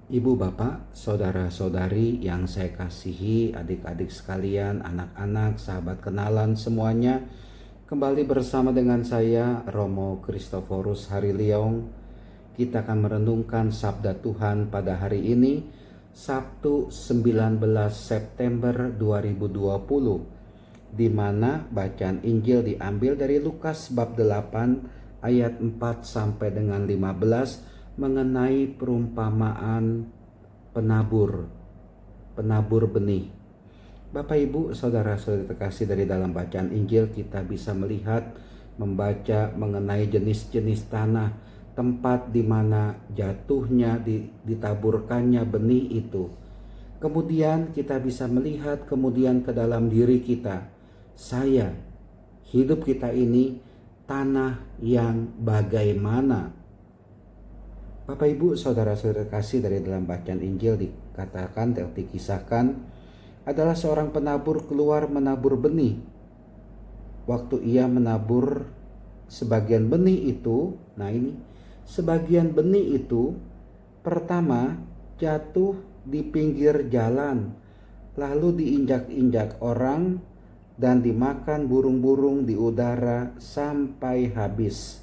Ibu, bapak, saudara-saudari yang saya kasihi, adik-adik sekalian, anak-anak, sahabat kenalan semuanya, kembali bersama dengan saya Romo Kristoforus Hariliong. Kita akan merenungkan sabda Tuhan pada hari ini, Sabtu 19 September 2020, di mana bacaan Injil diambil dari Lukas bab 8 ayat 4 sampai dengan 15 mengenai perumpamaan penabur benih. Bapak, Ibu, saudara-saudari terkasih, dari dalam bacaan Injil kita bisa melihat, membaca mengenai jenis-jenis tanah, tempat di mana jatuhnya, ditaburkannya benih itu. Kemudian kita bisa melihat kemudian ke dalam diri kita. Hidup kita ini tanah yang bagaimana? Bapak, Ibu, saudara-saudara kasih, dari dalam bacaan Injil dikatakan atau dikisahkan adalah seorang penabur keluar menabur benih. Waktu ia menabur sebagian benih itu, sebagian benih itu pertama jatuh di pinggir jalan, lalu diinjak-injak orang dan dimakan burung-burung di udara sampai habis.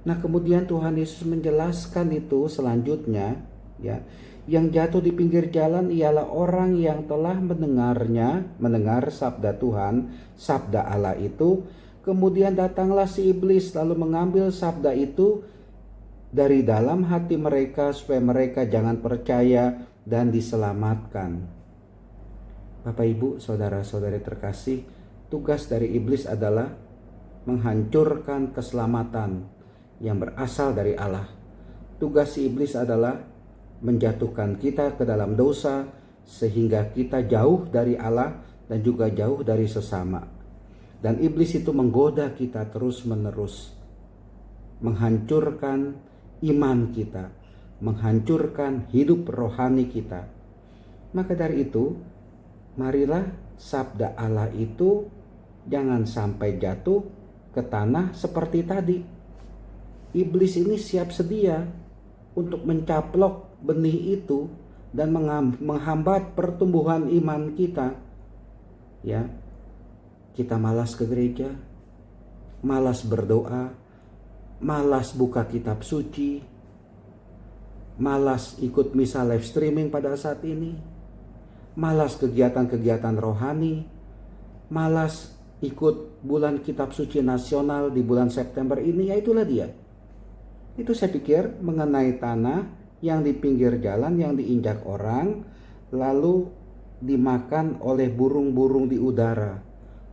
Nah, kemudian Tuhan Yesus menjelaskan itu selanjutnya, ya. Yang jatuh di pinggir jalan ialah orang yang telah mendengar sabda Tuhan, sabda Allah itu. Kemudian datanglah si iblis lalu mengambil sabda itu dari dalam hati mereka supaya mereka jangan percaya dan diselamatkan. Bapak, Ibu, saudara-saudari terkasih, tugas dari iblis adalah menghancurkan keselamatan yang berasal dari Allah. Tugas si iblis adalah menjatuhkan kita ke dalam dosa sehingga kita jauh dari Allah dan juga jauh dari sesama. Dan iblis itu menggoda kita terus-menerus, menghancurkan iman kita, menghancurkan hidup rohani kita. Maka dari itu, marilah sabda Allah itu jangan sampai jatuh ke tanah seperti tadi. Iblis ini siap sedia untuk mencaplok benih itu dan menghambat pertumbuhan iman kita. Ya, kita malas ke gereja, malas berdoa, malas buka kitab suci, malas ikut misa live streaming pada saat ini, malas kegiatan-kegiatan rohani, malas ikut bulan kitab suci nasional di bulan September ini. Ya, itulah dia. Itu saya pikir mengenai tanah yang di pinggir jalan, yang diinjak orang, lalu dimakan oleh burung-burung di udara.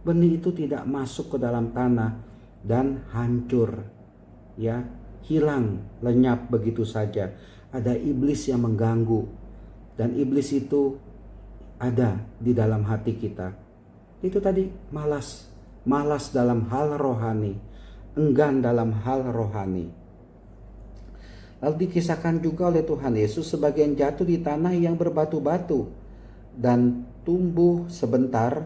Benih itu tidak masuk ke dalam tanah dan hancur, ya, hilang, lenyap begitu saja. Ada iblis yang mengganggu, dan iblis itu ada di dalam hati kita. Itu tadi, malas dalam hal rohani, enggan dalam hal rohani. Lalu dikisahkan juga oleh Tuhan Yesus sebagian jatuh di tanah yang berbatu-batu dan tumbuh sebentar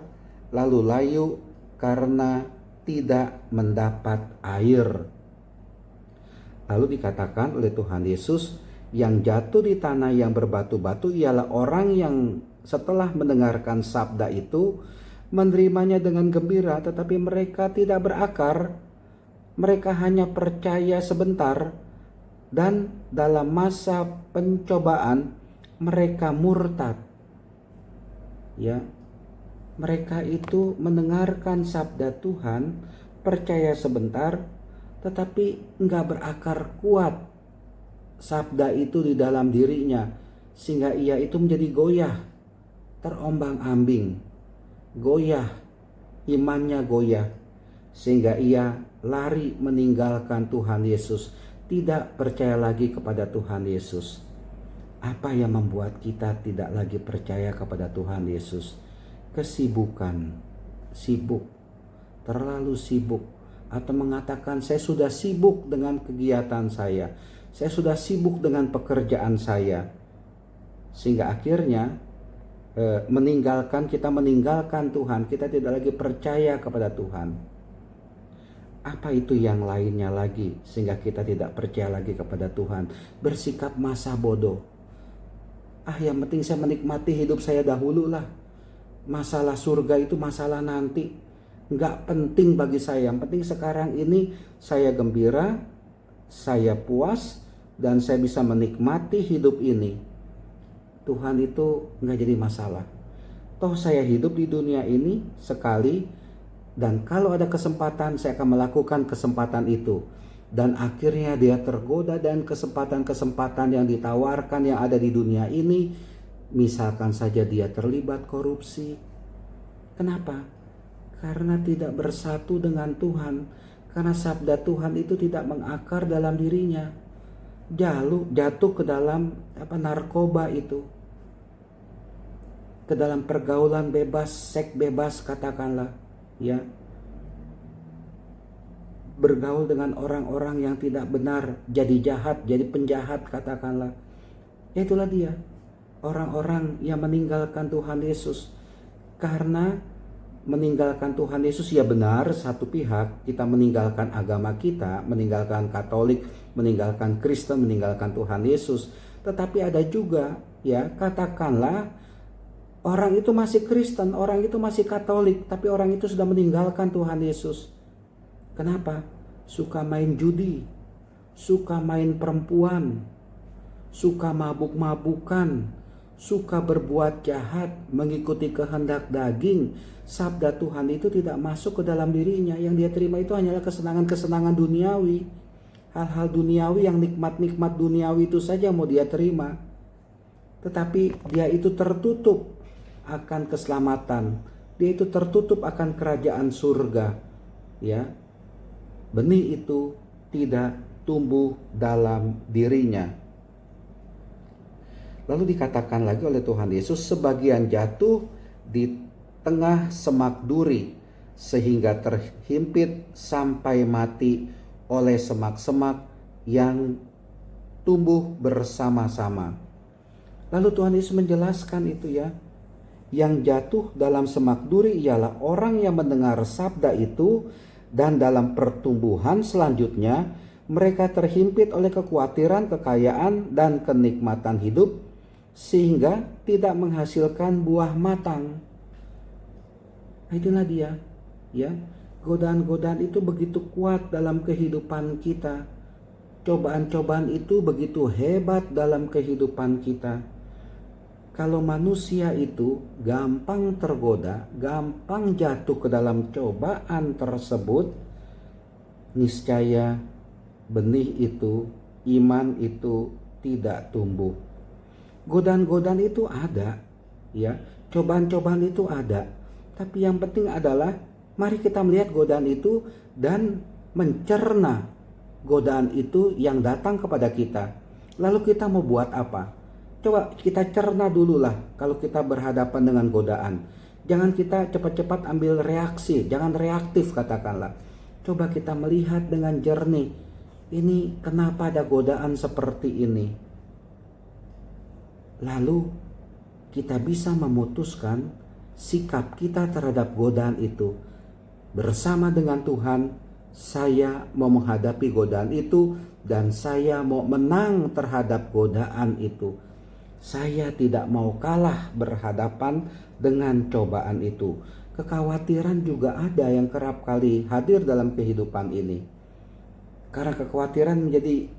lalu layu karena tidak mendapat air. Lalu dikatakan oleh Tuhan Yesus, yang jatuh di tanah yang berbatu-batu ialah orang yang setelah mendengarkan sabda itu menerimanya dengan gembira, tetapi mereka tidak berakar. Mereka hanya percaya sebentar, dan dalam masa pencobaan mereka murtad. Ya, mereka itu mendengarkan sabda Tuhan, percaya sebentar, tetapi enggak berakar kuat sabda itu di dalam dirinya, sehingga ia itu menjadi goyah, terombang-ambing, goyah, imannya goyah, sehingga ia lari meninggalkan Tuhan Yesus, tidak percaya lagi kepada Tuhan Yesus. Apa yang membuat kita tidak lagi percaya kepada Tuhan Yesus? Kesibukan, sibuk, terlalu sibuk, atau mengatakan saya sudah sibuk dengan kegiatan saya sudah sibuk dengan pekerjaan saya, sehingga akhirnya kita meninggalkan Tuhan, kita tidak lagi percaya kepada Tuhan. Apa itu yang lainnya lagi sehingga kita tidak percaya lagi kepada Tuhan? Bersikap masa bodoh. Yang penting saya menikmati hidup saya dahulu lah. Masalah surga itu masalah nanti. Nggak penting bagi saya. Yang penting sekarang ini saya gembira, saya puas, dan saya bisa menikmati hidup ini. Tuhan itu nggak jadi masalah. Toh saya hidup di dunia ini sekali, dan kalau ada kesempatan saya akan melakukan kesempatan itu. Dan akhirnya dia tergoda dan kesempatan-kesempatan yang ditawarkan yang ada di dunia ini, misalkan saja dia terlibat korupsi. Kenapa? Karena tidak bersatu dengan Tuhan. Karena sabda Tuhan itu tidak mengakar dalam dirinya. Jatuh ke dalam narkoba itu. Ke dalam pergaulan bebas, seks bebas katakanlah, ya. Bergaul dengan orang-orang yang tidak benar, jadi jahat, jadi penjahat katakanlah. Itulah dia, orang-orang yang meninggalkan Tuhan Yesus. Karena meninggalkan Tuhan Yesus, ya benar, satu pihak kita meninggalkan agama kita, meninggalkan Katolik, meninggalkan Kristen, meninggalkan Tuhan Yesus. Tetapi ada juga, ya, katakanlah orang itu masih Kristen, orang itu masih Katolik, tapi orang itu sudah meninggalkan Tuhan Yesus. Kenapa? Suka main judi, suka main perempuan, suka mabuk-mabukan, suka berbuat jahat, mengikuti kehendak daging. Sabda Tuhan itu tidak masuk ke dalam dirinya. Yang dia terima itu hanyalah kesenangan-kesenangan duniawi. Hal-hal duniawi, yang nikmat-nikmat duniawi itu saja mau dia terima. Tetapi dia itu tertutup akan keselamatan. Dia itu tertutup akan kerajaan surga. Ya. Benih itu tidak tumbuh dalam dirinya. Lalu dikatakan lagi oleh Tuhan Yesus, sebagian jatuh di tengah semak duri sehingga terhimpit sampai mati oleh semak-semak yang tumbuh bersama-sama. Lalu Tuhan Yesus menjelaskan itu, ya. Yang jatuh dalam semak duri ialah orang yang mendengar sabda itu, dan dalam pertumbuhan selanjutnya mereka terhimpit oleh kekhawatiran, kekayaan, dan kenikmatan hidup sehingga tidak menghasilkan buah matang. Itulah dia, ya. Godaan-godaan itu begitu kuat dalam kehidupan kita. Cobaan-cobaan itu begitu hebat dalam kehidupan kita. Kalau manusia itu gampang tergoda, gampang jatuh ke dalam cobaan tersebut, niscaya benih itu, iman itu tidak tumbuh. Godaan-godaan itu ada, ya. Cobaan-cobaan itu ada. Tapi yang penting adalah mari kita melihat godaan itu dan mencerna godaan itu yang datang kepada kita. Lalu kita mau buat apa? Coba kita cerna dulu lah kalau kita berhadapan dengan godaan. Jangan kita cepat-cepat ambil reaksi, jangan reaktif katakanlah. Coba kita melihat dengan jernih. Ini kenapa ada godaan seperti ini? Lalu kita bisa memutuskan sikap kita terhadap godaan itu. Bersama dengan Tuhan, saya mau menghadapi godaan itu dan saya mau menang terhadap godaan itu. Saya tidak mau kalah berhadapan dengan cobaan itu. Kekhawatiran juga ada yang kerap kali hadir dalam kehidupan ini. Karena kekhawatiran menjadi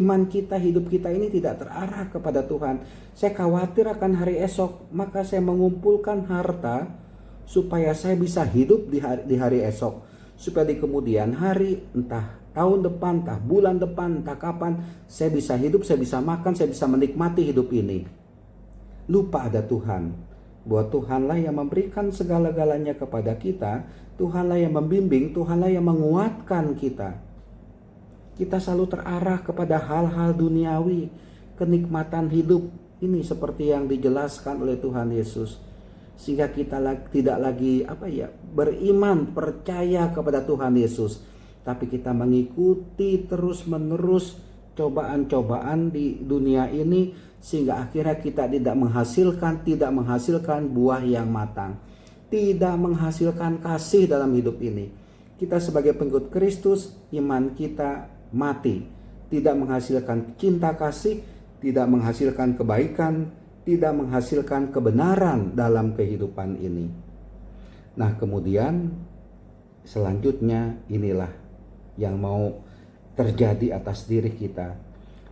iman kita, hidup kita ini tidak terarah kepada Tuhan. Saya khawatir akan hari esok, maka saya mengumpulkan harta supaya saya bisa hidup di hari esok. Supaya di kemudian hari, entah tahun depan, entah bulan depan, entah kapan, saya bisa hidup, saya bisa makan, saya bisa menikmati hidup ini. Lupa ada Tuhan, bahwa Tuhanlah yang memberikan segala-galanya kepada kita, Tuhanlah yang membimbing, Tuhanlah yang menguatkan kita. Kita selalu terarah kepada hal-hal duniawi, kenikmatan hidup ini seperti yang dijelaskan oleh Tuhan Yesus. Sehingga kita tidak lagi beriman, percaya kepada Tuhan Yesus, tapi kita mengikuti terus-menerus cobaan-cobaan di dunia ini, sehingga akhirnya kita tidak menghasilkan buah yang matang, tidak menghasilkan kasih dalam hidup ini. Kita sebagai pengikut Kristus, iman kita mati, tidak menghasilkan cinta kasih, tidak menghasilkan kebaikan, tidak menghasilkan kebenaran dalam kehidupan ini. Nah, kemudian selanjutnya inilah yang mau terjadi atas diri kita.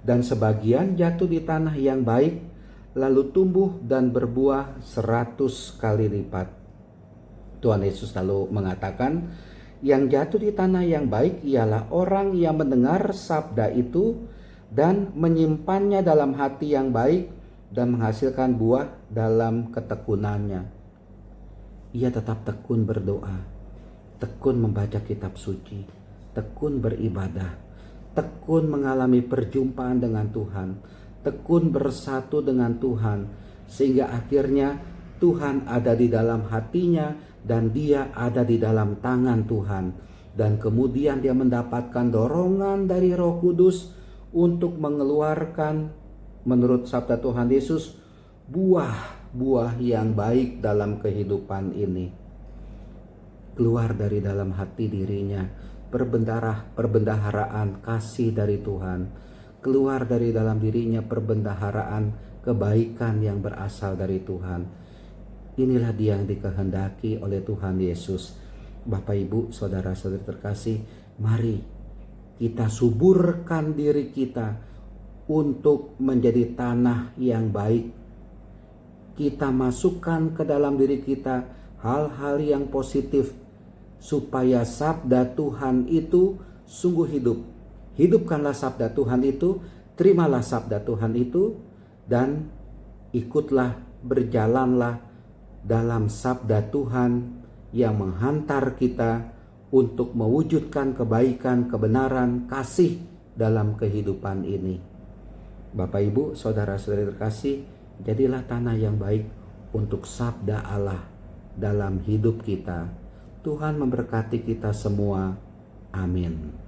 Dan sebagian jatuh di tanah yang baik, lalu tumbuh dan berbuah 100 kali lipat. Tuhan Yesus lalu mengatakan, yang jatuh di tanah yang baik ialah orang yang mendengar sabda itu dan menyimpannya dalam hati yang baik dan menghasilkan buah dalam ketekunannya. Ia tetap tekun berdoa, tekun membaca kitab suci, tekun beribadah, tekun mengalami perjumpaan dengan Tuhan, tekun bersatu dengan Tuhan, sehingga akhirnya Tuhan ada di dalam hatinya dan dia ada di dalam tangan Tuhan. Dan kemudian dia mendapatkan dorongan dari Roh Kudus untuk mengeluarkan, menurut sabda Tuhan Yesus, buah-buah yang baik dalam kehidupan ini. Keluar dari dalam hati dirinya perbendaharaan kasih dari Tuhan. Keluar dari dalam dirinya perbendaharaan kebaikan yang berasal dari Tuhan. Inilah dia yang dikehendaki oleh Tuhan Yesus. Bapak, Ibu, saudara-saudari terkasih, mari kita suburkan diri kita untuk menjadi tanah yang baik. Kita masukkan ke dalam diri kita hal-hal yang positif, supaya sabda Tuhan itu sungguh hidup. Hidupkanlah sabda Tuhan itu, terimalah sabda Tuhan itu, dan ikutlah, berjalanlah dalam sabda Tuhan yang menghantar kita untuk mewujudkan kebaikan, kebenaran, kasih dalam kehidupan ini. Bapak, Ibu, saudara-saudari terkasih, jadilah tanah yang baik untuk sabda Allah dalam hidup kita. Tuhan memberkati kita semua. Amin.